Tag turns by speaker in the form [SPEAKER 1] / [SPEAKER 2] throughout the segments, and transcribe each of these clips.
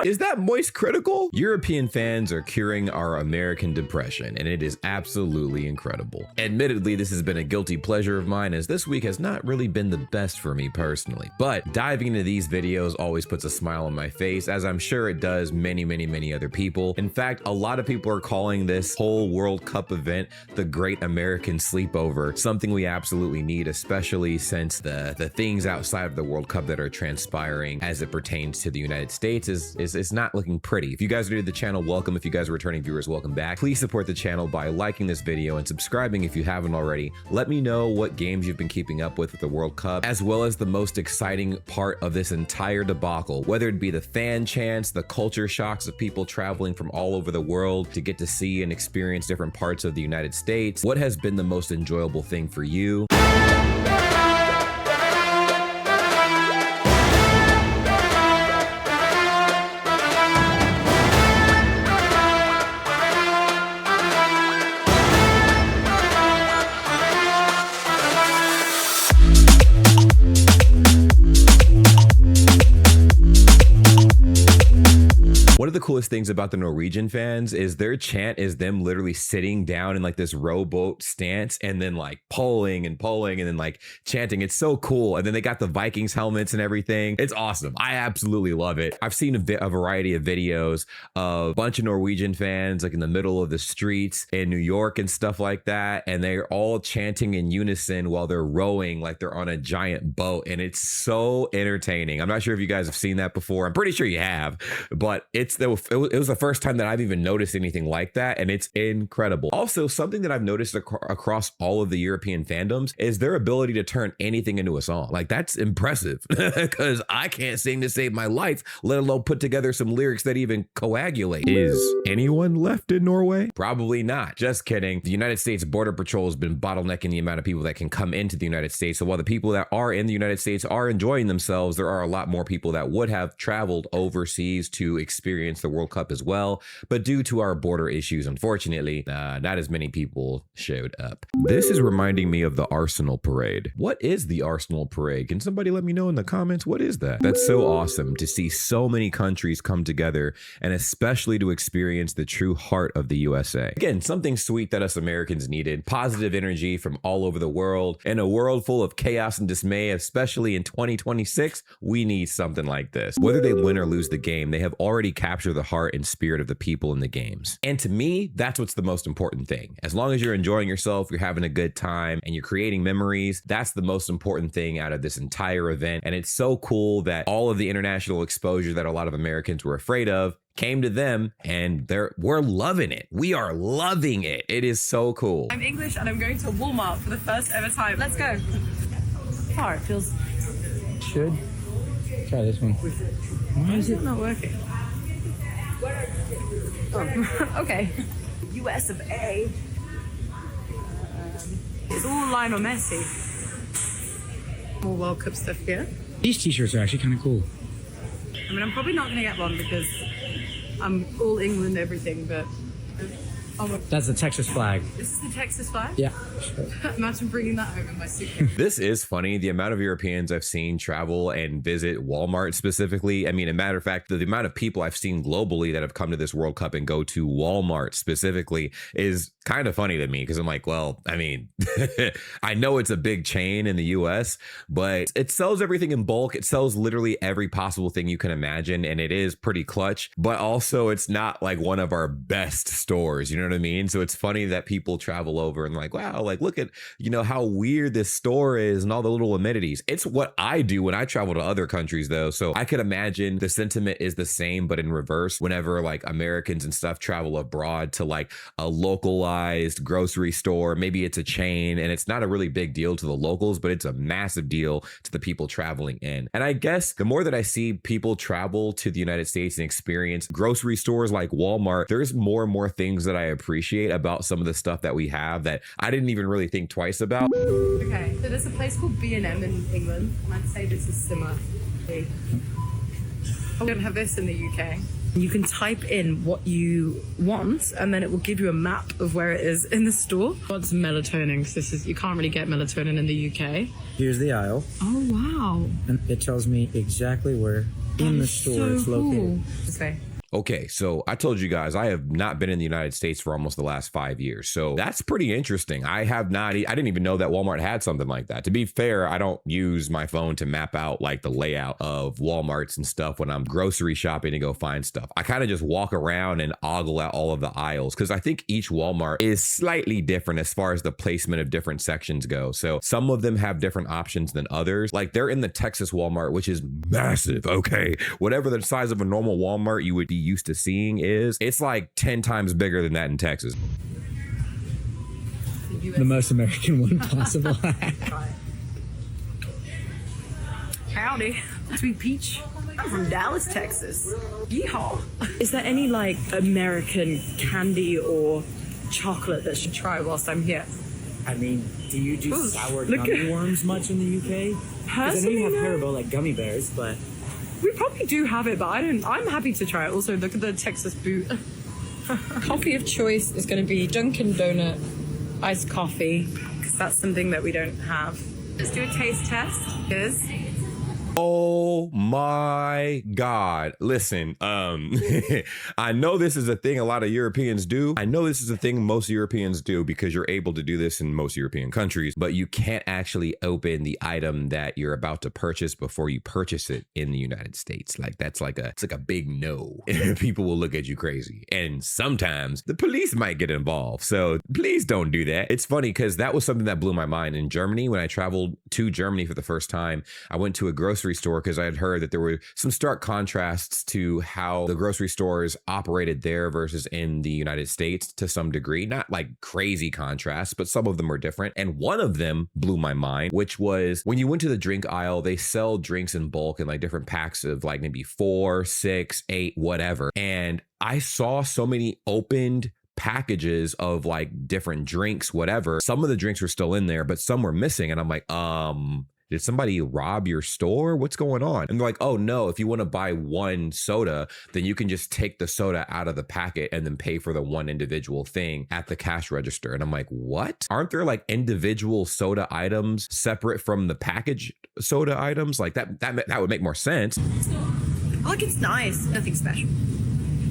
[SPEAKER 1] Is that moist critical? European fans are curing our American depression, and it is absolutely incredible. Admittedly, this has been a guilty pleasure of mine, as this week has not really been the best for me personally. But diving into these videos always puts a smile on my face, as I'm sure it does many other people. In fact, a lot of people are calling this whole World Cup event the Great American Sleepover, something we absolutely need, especially since the things outside of the World Cup that are transpiring as it pertains to the United States is not looking pretty. If you guys are new to the channel, welcome. If you guys are returning viewers, welcome back. Please support the channel by liking this video and subscribing if you haven't already. Let me know what games you've been keeping up with the World Cup, as well as the most exciting part of this entire debacle, whether it be the fan chants, the culture shocks of people traveling from all over the world to get to see and experience different parts of the United States. What has been the most enjoyable thing for you? One of the coolest things about the Norwegian fans is their chant is them literally sitting down in like this rowboat stance and then like pulling and then like chanting. It's so cool. And then they got the Vikings helmets and everything. It's awesome. I absolutely love it. I've seen a variety of videos of a bunch of Norwegian fans like in the middle of the streets in New York and stuff like that. And they're all chanting in unison while they're rowing like they're on a giant boat. And it's so entertaining. I'm not sure if you guys have seen that before. I'm pretty sure you have, but it was the first time that I've even noticed anything like that, and it's incredible. Also, something that I've noticed across all of the European fandoms is their ability to turn anything into a song. Like, that's impressive, because I can't sing to save my life, let alone put together some lyrics that even coagulate. Is anyone left in Norway? Probably not. Just kidding. The United States Border Patrol has been bottlenecking the amount of people that can come into the United States. So while the people that are in the United States are enjoying themselves, there are a lot more people that would have traveled overseas to experience the World Cup as well, but due to our border issues, unfortunately, not as many people showed up. This is reminding me of the Arsenal parade. What is the Arsenal parade? Can somebody let me know in the comments? What is that? That's so awesome to see so many countries come together, and especially to experience the true heart of the USA. Again, something sweet that us Americans needed. Positive energy from all over the world. In a world full of chaos and dismay, especially in 2026, we need something like this. Whether they win or lose the game, they have already captured the heart and spirit of the people in the games. And to me, that's what's the most important thing. As long as you're enjoying yourself, you're having a good time, and you're creating memories, that's the most important thing out of this entire event. And it's so cool that all of the international exposure that a lot of Americans were afraid of came to them, and we're loving it. We are loving it. It is so cool.
[SPEAKER 2] I'm English and I'm going to Walmart for the first ever time. Let's go. Far, it feels...
[SPEAKER 3] Should try this one.
[SPEAKER 2] Why is it not working? Oh, okay. US of A. It's all Lionel Messi. More World Cup stuff here.
[SPEAKER 3] These t-shirts are actually kind of cool.
[SPEAKER 2] I mean, I'm probably not going to get one because I'm all England everything, but...
[SPEAKER 3] That's the Texas flag.
[SPEAKER 2] This is the Texas flag?
[SPEAKER 3] Yeah.
[SPEAKER 2] Imagine bringing that home in my suitcase.
[SPEAKER 1] This is funny. The amount of Europeans I've seen travel and visit Walmart specifically. I mean, a matter of fact, the amount of people I've seen globally that have come to this World Cup and go to Walmart specifically is kind of funny to me, because I'm like, well, I mean, I know it's a big chain in the US, but it sells everything in bulk. It sells literally every possible thing you can imagine, and it is pretty clutch, but also it's not like one of our best stores, you know what I mean? So it's funny that people travel over and like, wow, like look at, you know, how weird this store is and all the little amenities. It's what I do when I travel to other countries though. So I could imagine the sentiment is the same, but in reverse, whenever like Americans and stuff travel abroad to like a localized grocery store, maybe it's a chain and it's not a really big deal to the locals, but it's a massive deal to the people traveling in. And I guess the more that I see people travel to the United States and experience grocery stores like Walmart, there's more and more things that I appreciate about some of the stuff that we have that I didn't even really think twice about.
[SPEAKER 2] Okay, so there's a place called B&M in England, and I'd say this is similar. We don't have this in the UK. You can type in what you want, and then it will give you a map of where it is in the store. What's melatonin? Because you can't really get melatonin in the UK.
[SPEAKER 3] Here's the aisle.
[SPEAKER 2] Oh wow!
[SPEAKER 3] And it tells me exactly where in the store it's located.
[SPEAKER 2] Okay.
[SPEAKER 1] Okay, so I told you guys I have not been in the United States for almost the last 5 years. So that's pretty interesting. I didn't even know that Walmart had something like that. To be fair, I don't use my phone to map out like the layout of Walmarts and stuff when I'm grocery shopping to go find stuff. I kind of just walk around and ogle at all of the aisles because I think each Walmart is slightly different as far as the placement of different sections go. So some of them have different options than others. Like they're in the Texas Walmart, which is massive. Okay, whatever the size of a normal Walmart you would be used to seeing it's like 10 times bigger than that in Texas.
[SPEAKER 3] The most American one possible.
[SPEAKER 2] Howdy. Sweet peach. I'm from Dallas, Texas. Yeehaw. Is there any like American candy or chocolate that I should try whilst I'm here?
[SPEAKER 3] I mean, do you do sour
[SPEAKER 2] look
[SPEAKER 3] gummy worms much in the UK? Because I know you have Haribo like gummy bears, but
[SPEAKER 2] we probably do have it, but I'm happy to try it. Also, look at the Texas boot. Coffee of choice is going to be Dunkin' Donut iced coffee, because that's something that we don't have. Let's do a taste test. Here's.
[SPEAKER 1] Oh my God. Listen, I know this is a thing a lot of Europeans do. I know this is a thing most Europeans do because you're able to do this in most European countries, but you can't actually open the item that you're about to purchase before you purchase it in the United States. Like it's like a big no. People will look at you crazy. And sometimes the police might get involved. So please don't do that. It's funny because that was something that blew my mind in Germany. When I traveled to Germany for the first time, I went to a grocery store because I had heard that there were some stark contrasts to how the grocery stores operated there versus in the United States to some degree. Not like crazy contrasts, but some of them were different. And one of them blew my mind, which was when you went to the drink aisle, they sell drinks in bulk in like different packs of like maybe 4, 6, 8, whatever. And I saw so many opened packages of like different drinks, whatever. Some of the drinks were still in there, but some were missing. And I'm like, did somebody rob your store? What's going on? And they're like, oh no, if you want to buy one soda, then you can just take the soda out of the packet and then pay for the one individual thing at the cash register. And I'm like, what? Aren't there like individual soda items separate from the package soda items? Like that would make more sense.
[SPEAKER 2] Like it's nice, nothing special.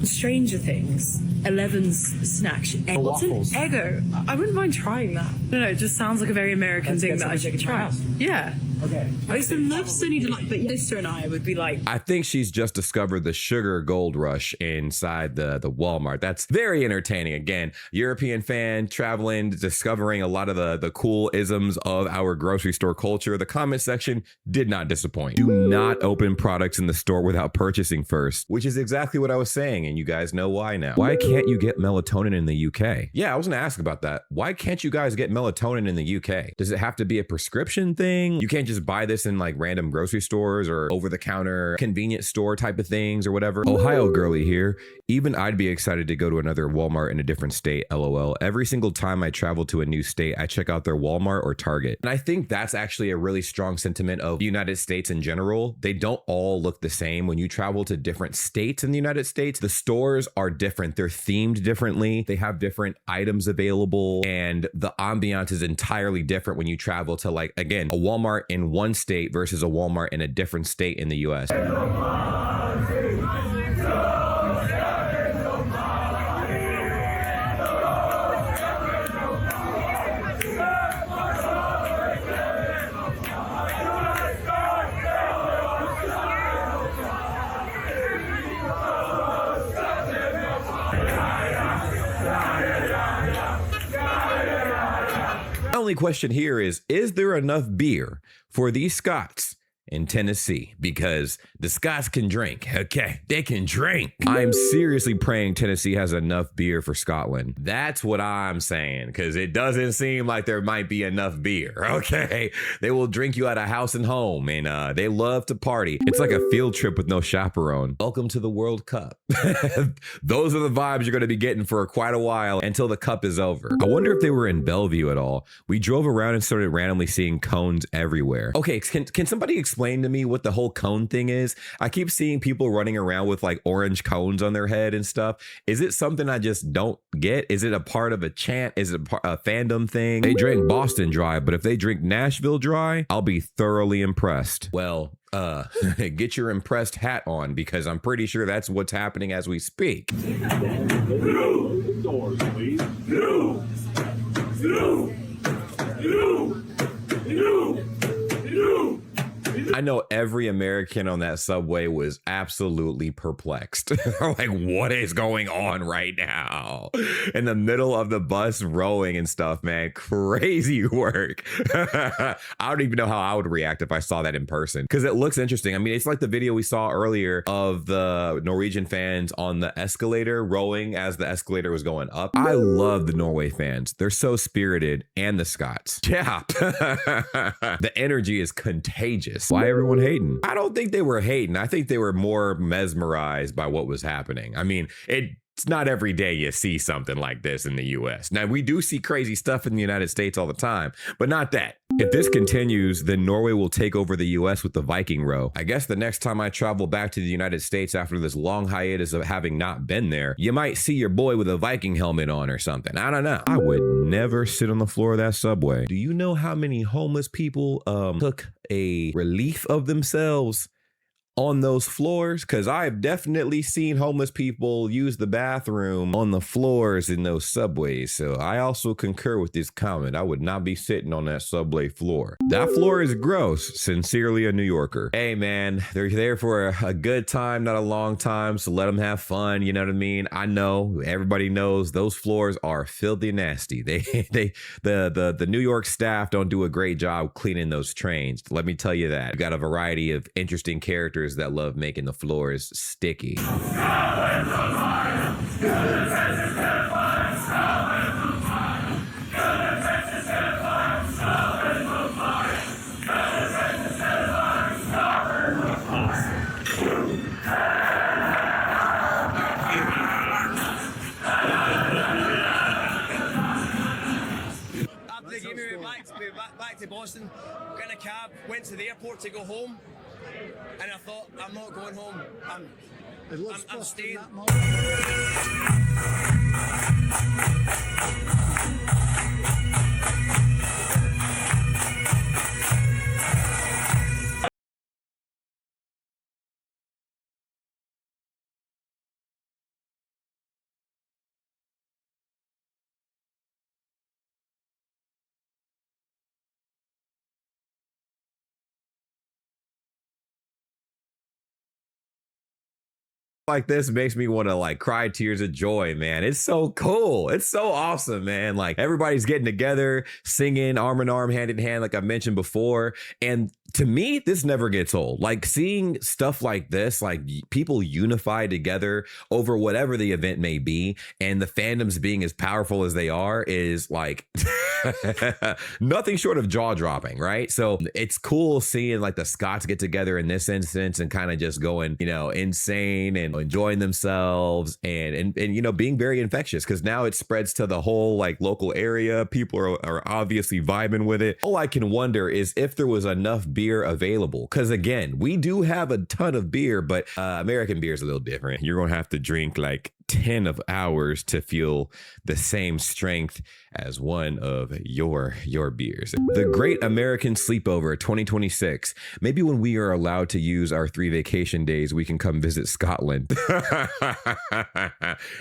[SPEAKER 2] Stranger Things, Eleven's snacks. What's an
[SPEAKER 3] waffles.
[SPEAKER 2] Eggo? I wouldn't mind trying that. No, it just sounds like a very American thing that I should try. Yeah.
[SPEAKER 3] okay.
[SPEAKER 2] I used to love Sunny Delight, but sister and I would be like,
[SPEAKER 1] I think she's just discovered the sugar gold rush inside the Walmart. That's very entertaining. Again, European fan traveling, discovering a lot of the cool isms of our grocery store culture. The comment section did not disappoint. Do not open products in the store without purchasing first, which is exactly what I was saying. And you guys know why now. Why can't you get melatonin in the UK? Yeah, I was going to ask about that. Why can't you guys get melatonin in the UK? Does it have to be a prescription thing? You can't just buy this in like random grocery stores or over-the-counter convenience store type of things or whatever. Ohio girly here. Even I'd be excited to go to another Walmart in a different state, LOL. Every single time I travel to a new state, I check out their Walmart or Target. And I think that's actually a really strong sentiment of the United States in general. They don't all look the same. When you travel to different states in the United States, the stores are different. They're themed differently. They have different items available, and the ambiance is entirely different when you travel to, like, again, a Walmart in one state versus a Walmart in a different state in the US. Only question here is there enough beer for these Scots in Tennessee? Because the Scots can drink. Okay, they can drink. I'm seriously praying Tennessee has enough beer for Scotland. That's what I'm saying, because it doesn't seem like there might be enough beer. Okay, they will drink you at a house and home, and they love to party. It's like a field trip with no chaperone. Welcome to the World Cup. Those are the vibes you're going to be getting for quite a while until the cup is over. I wonder if they were in Bellevue at all. We drove around and started randomly seeing cones everywhere. Okay, can somebody explain explain to me what the whole cone thing is? I keep seeing people running around with like orange cones on their head and stuff. Is it something I just don't get? Is it a part of a chant? Is it a fandom thing? They drink Boston Dry, but if they drink Nashville Dry, I'll be thoroughly impressed. Well, get your impressed hat on, because I'm pretty sure that's what's happening as we speak.
[SPEAKER 4] Doors, please.
[SPEAKER 1] I know every American on that subway was absolutely perplexed. Like, what is going on right now? In the middle of the bus rowing and stuff, man. Crazy work. I don't even know how I would react if I saw that in person, because it looks interesting. I mean, it's like the video we saw earlier of the Norwegian fans on the escalator rowing as the escalator was going up. I love the Norway fans. They're so spirited, and the Scots. Yeah. The energy is contagious. Why everyone hating? I don't think they were hating. I think they were more mesmerized by what was happening. I mean, it's not every day you see something like this in the US. Now, we do see crazy stuff in the United States all the time, but not that. If this continues, then Norway will take over the US with the Viking row. I guess the next time I travel back to the United States after this long hiatus of having not been there, you might see your boy with a Viking helmet on or something. I don't know. I would never sit on the floor of that subway. Do you know how many homeless people took a relief of themselves on those floors? Because I've definitely seen homeless people use the bathroom on the floors in those subways. So I also concur with this comment. I would not be sitting on that subway floor. That floor is gross. Sincerely, a New Yorker. Hey, man, they're there for a good time, not a long time. So let them have fun. You know what I mean? I know, everybody knows those floors are filthy nasty. The New York staff don't do a great job cleaning those trains. Let me tell you that. You got a variety of interesting characters that love making the floors sticky.
[SPEAKER 5] They gave me back to Boston, got in a cab, went to the airport to go home, and I thought, I'm not going home. I'm staying.
[SPEAKER 1] Like this makes me want to like cry tears of joy, man. It's so cool. It's so awesome, man. Like everybody's getting together, singing arm in arm, hand in hand, like I mentioned before. And to me, this never gets old. Like seeing stuff like this, like people unify together over whatever the event may be, and the fandoms being as powerful as they are is like nothing short of jaw dropping, right? So it's cool seeing like the Scots get together in this instance and kind of just going, you know, insane and enjoying themselves and you know, being very infectious, because now it spreads to the whole like local area. People are obviously vibing with it. All I can wonder is if there was enough beer available, because again, we do have a ton of beer, but American beer is a little different. You're gonna have to drink like 10 of ours to feel the same strength as one of your beers. The Great American Sleepover 2026. Maybe when we are allowed to use our 3 vacation days, we can come visit Scotland.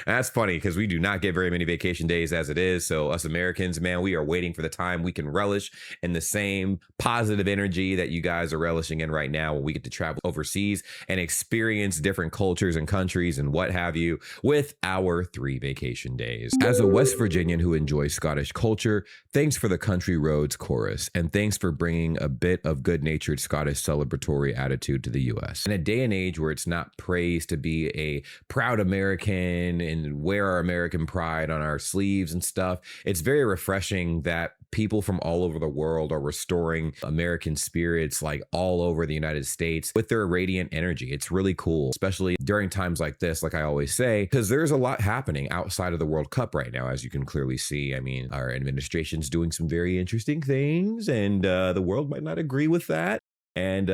[SPEAKER 1] That's funny because we do not get very many vacation days as it is. So us Americans, man, we are waiting for the time we can relish in the same positive energy that you guys are relishing in right now when we get to travel overseas and experience different cultures and countries and what have you with our 3 vacation days. As a West Virginian who enjoys Scottish culture, thanks for the Country Roads chorus, and thanks for bringing a bit of good-natured Scottish celebratory attitude to the US. In a day and age where it's not praised to be a proud American and wear our American pride on our sleeves and stuff, it's very refreshing that people from all over the world are restoring American spirits like all over the United States with their radiant energy. It's really cool, especially during times like this, like I always say, because there's a lot happening outside of the World Cup right now, as you can clearly see. I mean, our administration's doing some very interesting things, and the world might not agree with that. And,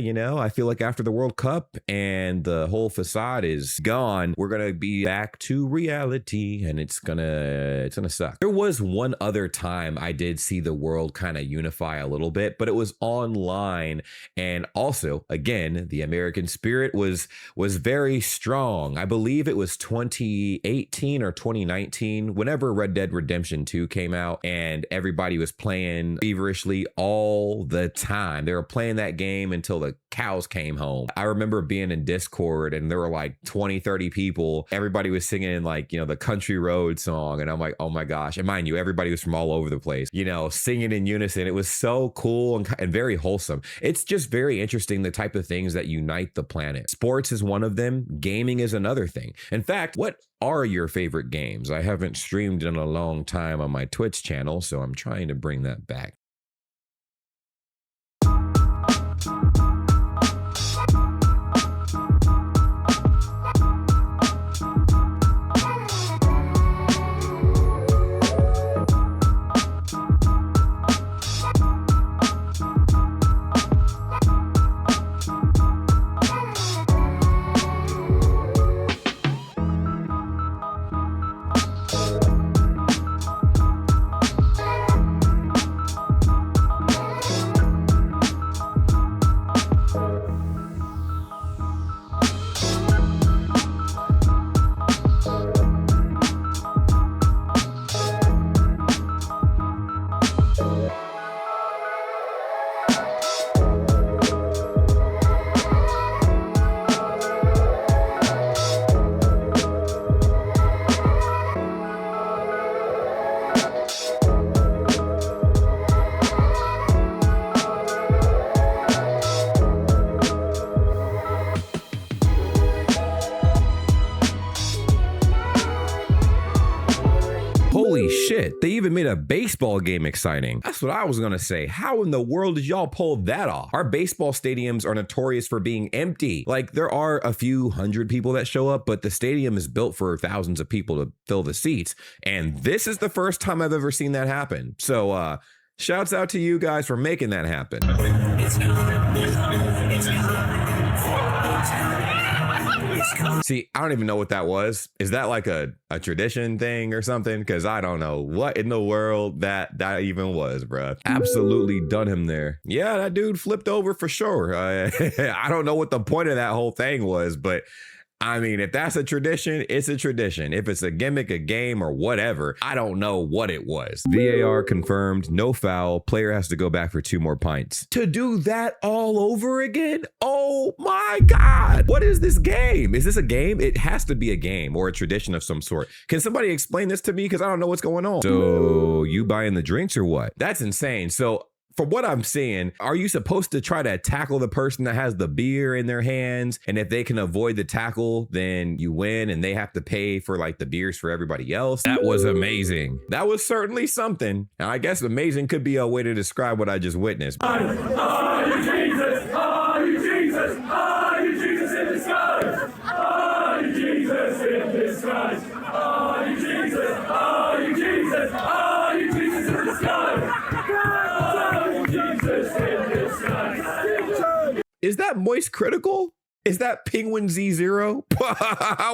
[SPEAKER 1] you know, I feel like after the World Cup and the whole facade is gone, we're going to be back to reality, and it's gonna suck. There was one other time I did see the world kind of unify a little bit, but it was online. And also, again, the American spirit was very strong. I believe it was 2018 or 2019, whenever Red Dead Redemption 2 came out, and everybody was playing feverishly all the time. They were playing that game until the cows came home. I remember being in Discord and there were like 20, 30 people. Everybody was singing like, you know, the Country Road song. And I'm like, oh my gosh. And mind you, everybody was from all over the place, you know, singing in unison. It was so cool and very wholesome. It's just very interesting, the type of things that unite the planet. Sports is one of them. Gaming is another thing. In fact, what are your favorite games? I haven't streamed in a long time on my Twitch channel, so I'm trying to bring that back. Holy shit, they even made a baseball game exciting. That's what I was gonna say. How in the world did y'all pull that off? Our baseball stadiums are notorious for being empty. Like, there are a few hundred people that show up, but the stadium is built for thousands of people to fill the seats. And this is the first time I've ever seen that happen. So, shouts out to you guys for making that happen. See, I don't even know what that was. Is that like a tradition thing or something? Because I don't know what in the world that even was, bruh. Absolutely done him there. Yeah, that dude flipped over for sure. I don't know what the point of that whole thing was, but I mean, if that's a tradition, it's a tradition. If it's a gimmick, a game, or whatever, I don't know what it was. VAR confirmed, no foul. Player has to go back for 2 more pints. To do that all over again? Oh my God. What is this game? Is this a game? It has to be a game or a tradition of some sort. Can somebody explain this to me? Because I don't know what's going on. So you buying the drinks or what? That's insane. So from what I'm seeing, are you supposed to try to tackle the person that has the beer in their hands? And if they can avoid the tackle, then you win and they have to pay for like the beers for everybody else? That was amazing. That was certainly something. And I guess amazing could be a way to describe what I just witnessed.
[SPEAKER 4] Oh, Jesus! Oh, Jesus! Oh, Jesus in disguise! Oh, Jesus in disguise! Oh, Jesus! Oh, Jesus! Oh, Jesus in disguise!
[SPEAKER 1] Is that Moist Critical? Is that Penguin Z0?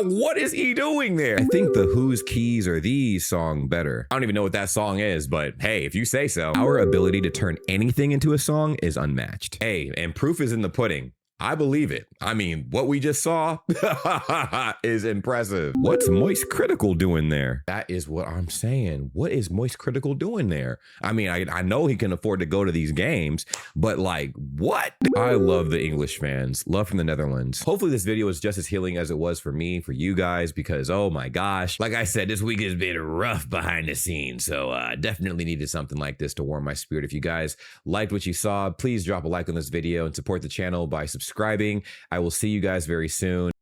[SPEAKER 1] What is he doing there? I think the Who's Keys Are These song better. I don't even know what that song is, but hey, if you say so. Our ability to turn anything into a song is unmatched. Hey, and proof is in the pudding. I believe it. I mean, what we just saw is impressive. What's Moist Critical doing there? That is what I'm saying. What is Moist Critical doing there? I mean, I know he can afford to go to these games, but like, what? I love the English fans. Love from the Netherlands. Hopefully this video was just as healing as it was for me, for you guys, because oh my gosh, like I said, this week has been rough behind the scenes. So definitely needed something like this to warm my spirit. If you guys liked what you saw, please drop a like on this video and support the channel by subscribing. I will see you guys very soon.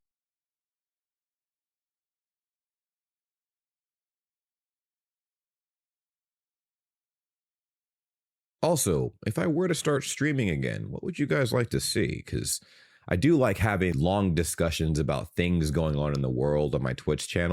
[SPEAKER 1] Also, if I were to start streaming again, what would you guys like to see? Because I do like having long discussions about things going on in the world on my Twitch channel.